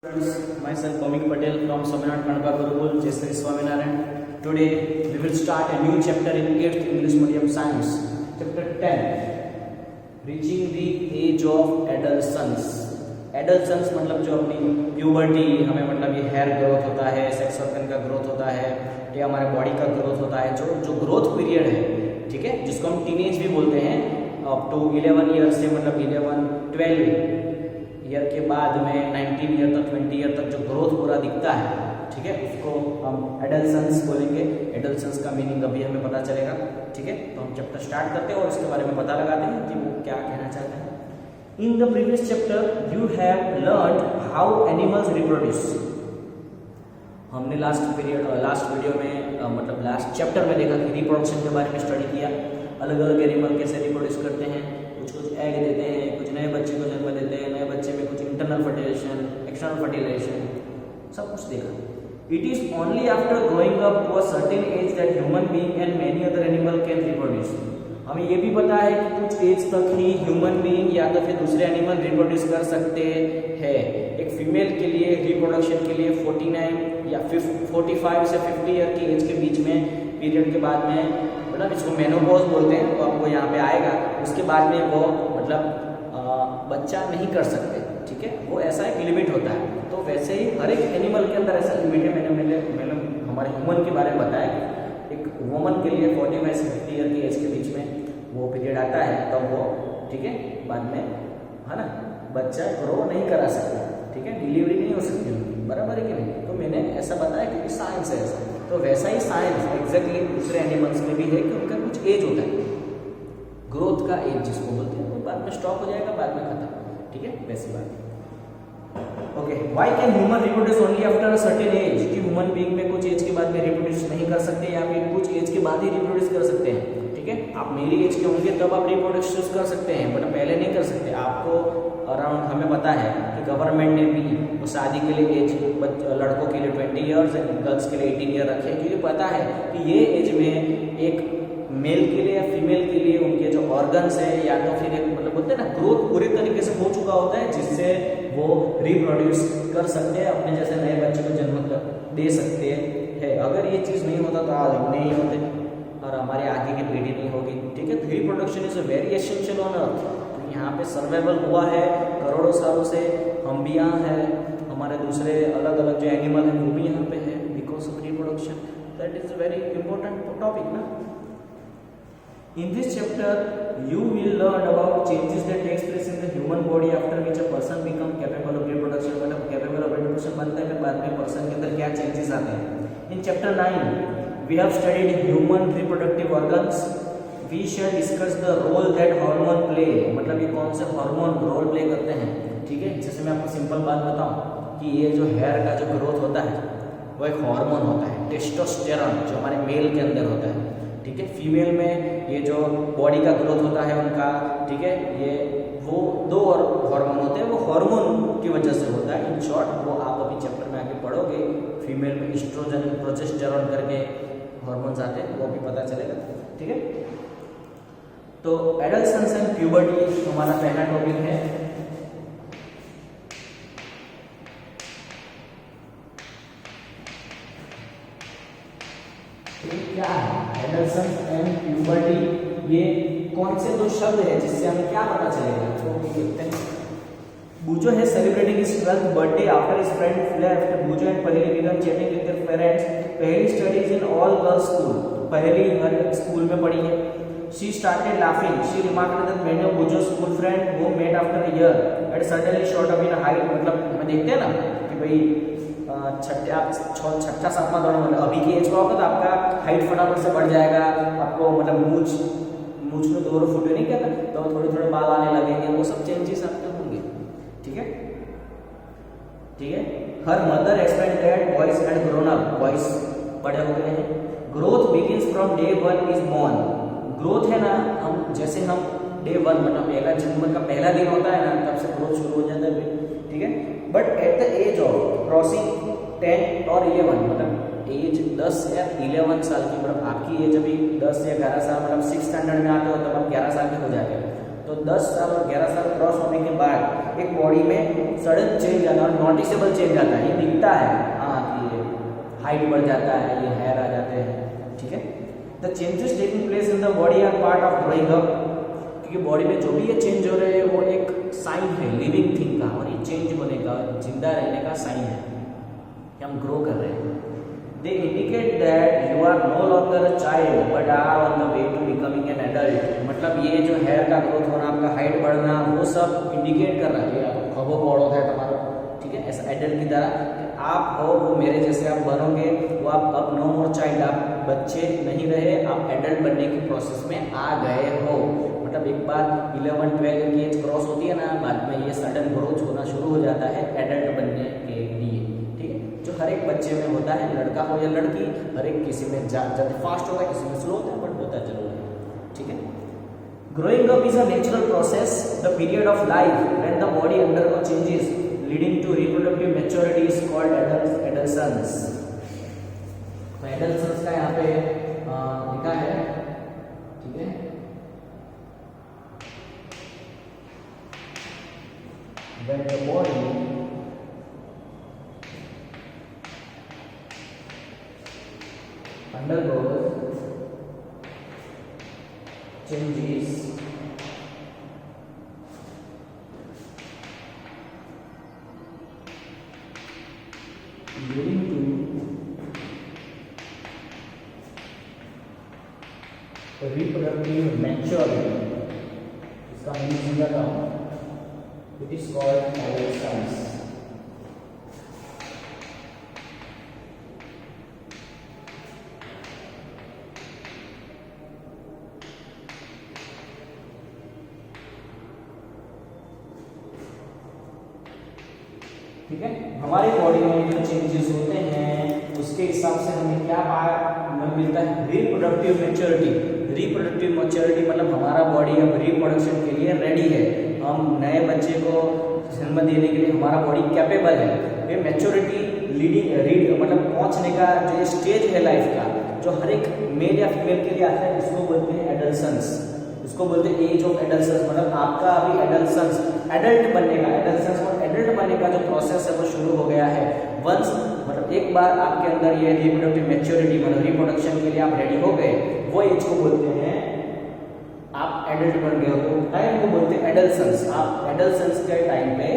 Friends, myself Bhumik Patel from Swaminarayan Kanpa Gurukul, Jai Sri Swaminarayan. Today we will start a new chapter in 8th English Medium Science, chapter 10, reaching the age of adolescence. एडल्सन्स मतलब जो अपनी puberty, हमें मतलब ये hair growth होता है, sex organ का growth होता है, या हमारे बॉडी का ग्रोथ होता है, जो ग्रोथ पीरियड है, ठीक है, जिसको हम टीनेज भी बोलते हैं, अप टू 11 ईयर से मतलब 11-12 ईयर के बाद में 19 ईयर तक 20 ईयर तक जो ग्रोथ पूरा दिखता है, ठीक है, उसको हम एडल्सन्स बोलेंगे। एडल्सन्स का मीनिंग अभी हमें पता चलेगा, ठीक है। तो हम चैप्टर स्टार्ट करते हैं और उसके बारे में पता लगाते हैं कि वो क्या कहना चाहते हैं। In the previous chapter you have learned how animals reproduce. हमने लास्ट वीडियो में मतलब लास्ट चैप्टर में देखा कि रिप्रोडक्शन के बारे में स्टडी किया, अलग अलग एनिमल कैसे रिप्रोड्यूस करते हैं, कुछ एग देते हैं, कुछ नए बच्चे को जन्म देते हैं, नए बच्चे में कुछ इंटरनल फर्टिलाइजेशन, एक्सटर्नल फर्टिलाइजेशन, सब कुछ देखा। It is only after growing up to a certain age that human being and many other animal can reproduce. हमें ये भी पता है कि कुछ एज तक ही ह्यूमन बीइंग या तो फिर दूसरे एनिमल रिप्रोड्यूस कर सकते हैं। एक फीमेल के लिए रिप्रोडक्शन के लिए 49 या 45 से 50 ईयर की एज के बीच में पीरियड के बाद में, मतलब इसको मेनोपॉज बोलते हैं, तो आपको यहाँ पे आएगा। उसके बाद में वो मतलब बच्चा नहीं कर सकते, ठीक है, वो ऐसा एक लिमिट होता है। तो वैसे ही हर एक एनिमल के अंदर ऐसा लिमिट है। मैंने हमारे ह्यूमन के बारे में बताया कि एक वुमन के लिए 45 से 50 ईयर की एज के बीच में वो पीरियड आता है, तब वो, ठीक है, बाद में, है ना, बच्चा ग्रो नहीं करा सकता, ठीक है, डिलीवरी नहीं हो सकती उनकी, बराबर है कि नहीं। तो मैंने ऐसा बताया क्योंकि साइंस है ऐसा। तो वैसा ही साइंस एग्जैक्टली दूसरे एनिमल्स में भी है कि उनका कुछ एज होता है, ग्रोथ का एज जिसको बोलते हैं, वो बाद में स्टॉप हो जाएगा, बाद में खत्म, ठीक है, वैसी बात। Okay, why can human reproduce only after a certain as? कि ह्यूमन बीइंग में कुछ एज के बाद में रिप्रोड्यूस नहीं कर सकते, या फिर कुछ एज के बाद ही रिप्रोड्यूस कर सकते हैं, ठीक है। आप मेरी एज के होंगे तब आप रिप्रोड्यूस कर सकते हैं, बट पहले नहीं कर सकते। आपको अराउंड, हमें पता है कि गवर्नमेंट ने भी वो शादी के लिए एज लड़कों के लिए 20 ईयर्स एंड गर्ल्स के लिए 18 ईयर रखे हैं, क्योंकि पता है कि ये एज में एक मेल के लिए या फीमेल के लिए उनके जो ऑर्गन्स है, या तो फिर एक मतलब बोलते हैं ना, ग्रोथ पूरी तरीके से हो चुका होता है, जिससे वो रिप्रोड्यूस कर सकते हैं, अपने जैसे नए बच्चे को जन्म दे सकते हैं। अगर ये चीज़ नहीं होता तो आज हम नहीं होते और हमारे आगे की पीढ़ी नहीं होगी, ठीक है। तो reproduction is a very essential on earth. यहाँ पे सर्वाइवल हुआ है करोड़ों सालों से, हम भी यहाँ हैं, हमारे दूसरे अलग अलग जो एनिमल हैं वो भी यहाँ पे है, because of reproduction. That is a very important topic ना। In this chapter, you will learn about changes that takes place in the human body after which a person become capable of reproduction. मतलब capable of reproduction बनता है, फिर बाद में person के अंदर क्या चेंजेस आते हैं। In chapter 9, we have studied human reproductive organs. We shall discuss the role that hormone play. मतलब ये कौन से हार्मोन रोल प्ले करते हैं, ठीक है। जैसे मैं आपको सिंपल बात बताऊं कि ये जो हेयर का जो ग्रोथ होता है वो एक हार्मोन होता है, टेस्टोस्टेरोन, जो हमारे मेल के अंदर होता है, ठीक है। फीमेल में ये जो बॉडी का ग्रोथ होता है उनका, ठीक है, ये वो दो और हार्मोन होते हैं, वो हार्मोन की वजह से होता है। इन शॉर्ट वो आप अभी चैप्टर में आगे पढ़ोगे, फीमेल में एस्ट्रोजन, प्रोजेस्टेरोन करके हार्मोन्स आते हैं, वो भी पता चलेगा, ठीक है। तो एडल्सन्स एंड प्यूबर्टी हमारा पहला टॉपिक है। क्या है एडल्सन्स एंड प्यूबर्टी? ये कौन से दो शब्द है जिससे हमें क्या पता चलेगा, तो देखते हैं। बूजो है celebrating his 12th birthday after his friend left. Boojho and Paheli began chatting with their parents. Paheli studies in all girls school. Paheli हर स्कूल में पढ़ी है। She started laughing. She remarked that many of Boojho's school friend who met after a year and suddenly shot up in height. मतलब हम देखते हैं ना कि भाई छठा सातवां दौर में अभी की एज का होगा तो आपका हाइट फटाफट से बढ़ जाएगा, आपको मतलब मूछ में 2 फुट नहीं कहता, तो थोड़े थोड़े बाल आने लगेंगे, वो सब चेंजेस आपके होंगे, ठीक है, ठीक है। Her mother explain that boys and grown up, boys बड़े हो गए हैं। Growth begins from day 1 is born. Growth है ना, हम जैसे हम डे 1 मतलब पहला जन्म का पहला दिन होता है ना, तब से ग्रोथ शुरू हो जाता है, ठीक है। But at the age of crossing 10 और 11 मतलब एज 10 या 11 साल की, मतलब आपकी एज अभी 10 या 11 साल, मतलब 6th स्टैंडर्ड में आते हो तब आप 11 साल के हो जाते हैं। तो 10 साल और 11 साल क्रॉस होने के बाद एक बॉडी में सडन चेंज आता है, नोटिसेबल चेंज आता है, ये दिखता है, हाँ कि ये हाइट बढ़ जाता है, ये हेयर आ जाते हैं, ठीक है। The changes taking place in the body are part of growing up, क्योंकि बॉडी में जो भी ये चेंज हो रहे हैं वो एक साइन है लिविंग थिंग का, और ये चेंज होने का, जिंदा रहने का साइन है कि हम ग्रो कर रहे हैं। They indicate that you are no longer a child but are on the way to becoming an adult. मतलब ये जो हेयर का ग्रोथ होना, आपका हाइट बढ़ना, वो सब इंडिकेट कर रहा है खबो बड़ो है तुम्हारा, ठीक है, ऐसा एडल्ट की तरह आप हो, वो मेरे जैसे आप बनोगे, वो आप अब नो मोर चाइल्ड, आप बच्चे नहीं रहे, आप एडल्ट बनने की प्रोसेस में आ गए हो। मतलब एक बार 11-12 की एज क्रॉस होती है ना, बाद में ये सडन ग्रोथ होना शुरू हो जाता है एडल्ट बनने के लिए, ठीक है, जो हर एक बच्चे में होता है, लड़का हो या लड़की, हर एक किसी में जल्दी फास्ट होगा, किसी में स्लो होता है, बट होता जरूर है, ठीक है। Growing up is a natural process, the period of life when the body undergo changes leading to reproductive maturity is called adolescence. तो एडल्सेंस का यहाँ पे लिखा है, ठीक है, when the body undergoes changes leading to reproductive maturity, इसका meaning समझाता हूँ, it is called adolescence। ठीक है, हमारी बॉडी में जो चेंजेस होते हैं उसके हिसाब से हमें क्या मिलता है, रिप्रोडक्टिव मैच्योरिटी। रिप्रोडक्टिव मैच्योरिटी मतलब हमारा बॉडी अब रिप्रोडक्शन के लिए रेडी है, हम नए बच्चे को जन्म देने के लिए हमारा बॉडी कैपेबल है। ये मैच्योरिटी रीड मतलब पहुंचने का जो ये स्टेज है लाइफ का, जो हर एक मेल या फीमेल के लिए आता है, इसको बोलते हैं एडल्सेंस, इसको बोलते हैं एज ऑफ एडल्सेंस। मतलब आपका अभी एडल्सेंस, एडल्ट बनने का, एडल्सेंस और एडल्ट बनने का जो प्रोसेस है वो शुरू हो गया है। वंस मतलब एक बार आपके अंदर ये रिप्रोडक्टिव मैच्योरिटी मतलब रिप्रोडक्शन के लिए आप रेडी हो गए, वो एज को बोलते हैं आप एडल्ट बन गए हो, टाइम को बोलते हैं एडल्सेंस। आप एडल्सेंस के टाइम पे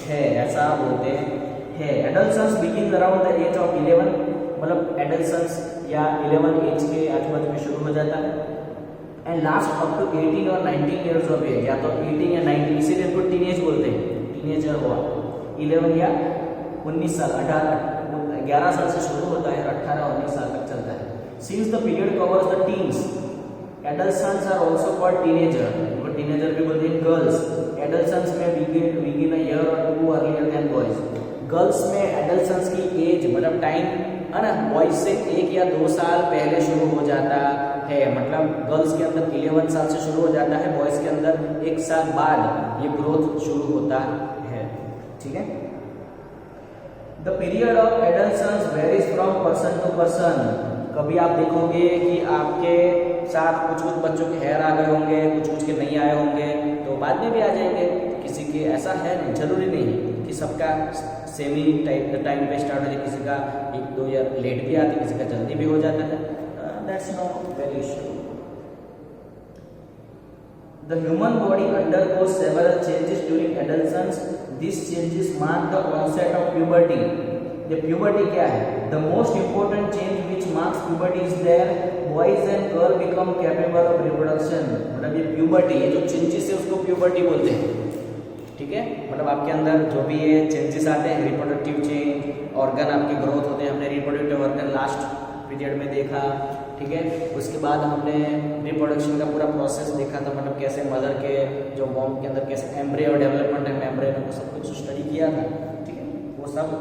है, ऐसा बोलते हैं। Adolescence begin around the age of 11, मतलब एडल्सेंस या 11 एज के आजू-बाजू में शुरू हो जाता है, एंड लास्ट अप टू 18 और 19 इयर्स ऑफ एज, या तो 18 या 19, इसीलिए इनको टीनेज बोलते हैं, टीनेजर हुआ। 11 या 19 साल, 11 साल से शुरू होता है, 18-19 साल तक चलता है। Since the period covers the teens, adolescence are also called teenager, वो टीनेजर भी बोलते हैं गर्ल्स। एडल्सेंस में बिगिन अ ईयर और 2 अर्लियर देन बॉयज। गर्ल्स में एडल्सेंस की एज मतलब टाइम है ना, बॉयज से 1 या 2 साल पहले शुरू हो जाता है। मतलब गर्ल्स के अंदर 11 साल से शुरू हो जाता है, बॉयज के अंदर 1 साल बाद ये ग्रोथ शुरू होता है, ठीक है। The period of adolescence varies from person to person. कभी आप देखोगे कि आपके साथ कुछ बच्चों के हेयर आ गए होंगे, कुछ के नहीं आए होंगे, तो बाद में भी आ जाएंगे, किसी के ऐसा है नहीं, जरूरी नहीं कि सबका सेम ही टाइम पे स्टार्ट हो जाए, किसी का 1-2 ईयर लेट भी आती है, किसी का जल्दी भी हो जाता है, that's not very issue. The human body undergoes several changes during adolescence. These changes mark the onset of puberty. The puberty क्या है? The most important change which marks puberty is there boys and girls become capable of reproduction. मतलब ये puberty, ये जो changes है उसको puberty बोलते हैं, ठीक है। मतलब आपके अंदर जो भी ये changes आते हैं, reproductive change, organ आपके growth होते हैं, हमने reproductive organ लास्ट पीरियड में देखा, ठीक है। उसके बाद हमने रिप्रोडक्शन का पूरा प्रोसेस देखा था, मतलब कैसे मदर के जो वॉर्म के अंदर कैसे एम्ब्रियो डेवलपमेंट है, मेम्ब्रेन को सब कुछ स्टडी किया था, ठीक है। वो सब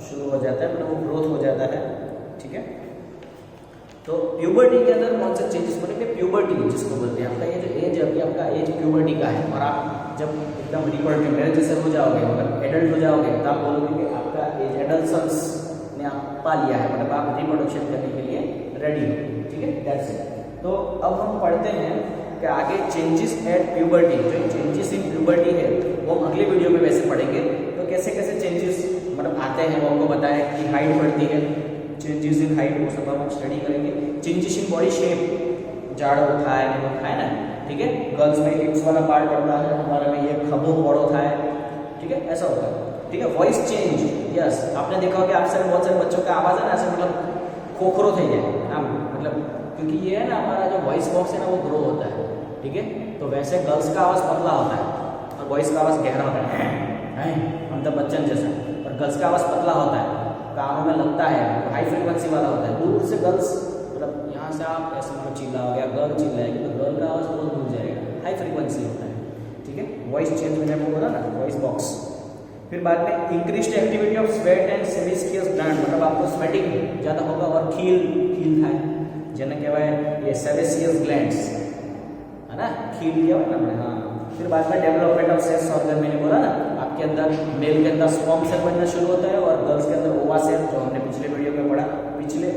शुरू हो जाता है, मतलब वो ग्रोथ हो जाता है, ठीक है। तो प्यूबर्टी के अंदर कौन से चेंजेस बोलेंगे, प्यूबर्टी जिसको बोलते हैं, आपका ये जो एज अभी आपका एज प्यूबर्टी का है, और आप जब एकदम रिप्रोडक्टिव मेरे जैसे हो जाओगे, मतलब एडल्ट हो जाओगे, तो आप बोलोगे कि आपका एज एडल्सेंस ने आप पा लिया है, मतलब आप रिप्रोडक्शन करने के लिए रेडी हो, ठीक है। That's it. तो अब हम पढ़ते हैं कि आगे चेंजेस एट प्यूबर्टी, जो चेंजेस इन प्यूबर्टी है वो हम अगले वीडियो में वैसे पढ़ेंगे। तो कैसे कैसे चेंजेस मतलब आते हैं वो हमको बताया कि हाइट बढ़ती है, चेंजेस इन हाइट वो सब हम स्टडी करेंगे। चेंजेस इन बॉडी शेप, जाड़ो थाय ने थाय ना, ठीक है। गर्ल्स में हिप्स वाला पार्ट बढ़ता है, हमारे में ये खभो बड़ो थाय, ठीक है, ऐसा होता है, ठीक है। वॉइस चेंज, यस, आपने देखा होगा आप सारे बहुत सारे बच्चों का आवाज़ है ना ऐसे मतलब खोखरो થઈ જાય આમ, मतलब क्योंकि ये है ना हमारा जो वॉइस बॉक्स है ना वो ग्रो होता है, ठीक है। तो वैसे गर्ल्स का आवाज़ पतला होता है और बॉयज़ का आवाज़ गहरा होता है अमिताभ बच्चन जैसा, और गर्ल्स का आवाज़ पतला होता है, कानों में लगता है, हाई फ्रिक्वेंसी वाला होता है। दूर से गर्ल्स मतलब यहाँ से आप ऐसे मतलब चिल्ला हो गया, गर्ल चिल्लाएगी तो गर्ल का आवाज़ बहुत दूर जाएगा, हाई फ्रिक्वेंसी होता है, ठीक है। वॉइस चेंज मैंने आपको बोला ना, वॉइस बॉक्स। फिर बाद में increased activity of sweat and sebaceous gland, मतलब आपको स्वेटिंग ज़्यादा होगा और खील થાય જેને કહેવાય ये सेबेसियस ग्लैंड्स है ना, खील किया ना हमने, हाँ। फिर बाद में डेवलपमेंट ऑफ सेक्स ऑर्गन, मैंने बोला ना आपके अंदर मेल के अंदर स्पर्म सेल बनना शुरू होता है और गर्ल्स के अंदर ओवा सेल, जो हमने पिछले वीडियो में पढ़ा, पिछले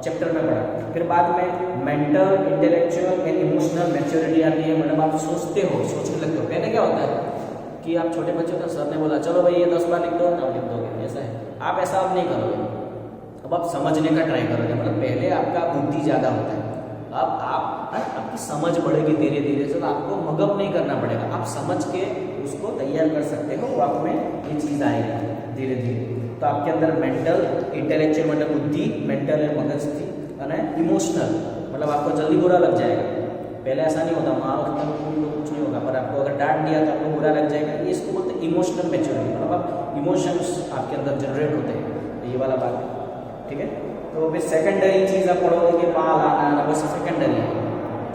चैप्टर में पढ़ा। फिर बाद में mental intellectual and emotional maturity आती है, मतलब आप सोचते हो, सोचने लगते हो। पहले क्या होता है कि आप छोटे बच्चों का सर ने बोला चलो भाई ये 10 बार लिख दो, तब लिख दोगे, ऐसा है। आप ऐसा अब नहीं करोगे, अब आप समझने का ट्राई करोगे, मतलब पहले आपका बुद्धि ज़्यादा होता है, अब आपकी समझ बढ़ेगी धीरे धीरे से, तो आपको मगअप नहीं करना पड़ेगा, आप समझ के उसको तैयार कर सकते हो, आप में ये चीज़ आएगी धीरे धीरे। तो आपके अंदर मेंटल इंटेलेक्चुअल मतलब बुद्धि, मेंटल है मगज थी, और इमोशनल मतलब आपको जल्दी बुरा लग जाएगा। पहले ऐसा नहीं होता, मारो कुछ नहीं होगा, पर आपको अगर डांट दिया तो आपको बुरा लग जाएगा, ये इसको बोलते हैं इमोशनल मैच्योरिटी, मतलब आप इमोशंस आपके अंदर जनरेट होते हैं, ये वाला बात है, ठीक है। तो फिर सेकेंडरी चीज़ आप पढ़ोगे कि पाल आना, वो सेकेंडरी है,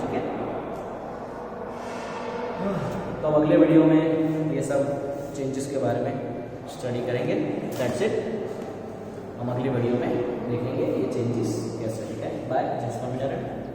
ठीक है। तो अगले वीडियो में ये सब चेंजेस के बारे में स्टडी करेंगे, दैट्स इट। हम अगली वीडियो में देखेंगे ये चेंजेस कैसे, ठीक है। बाय, जय स्वामीनारायण।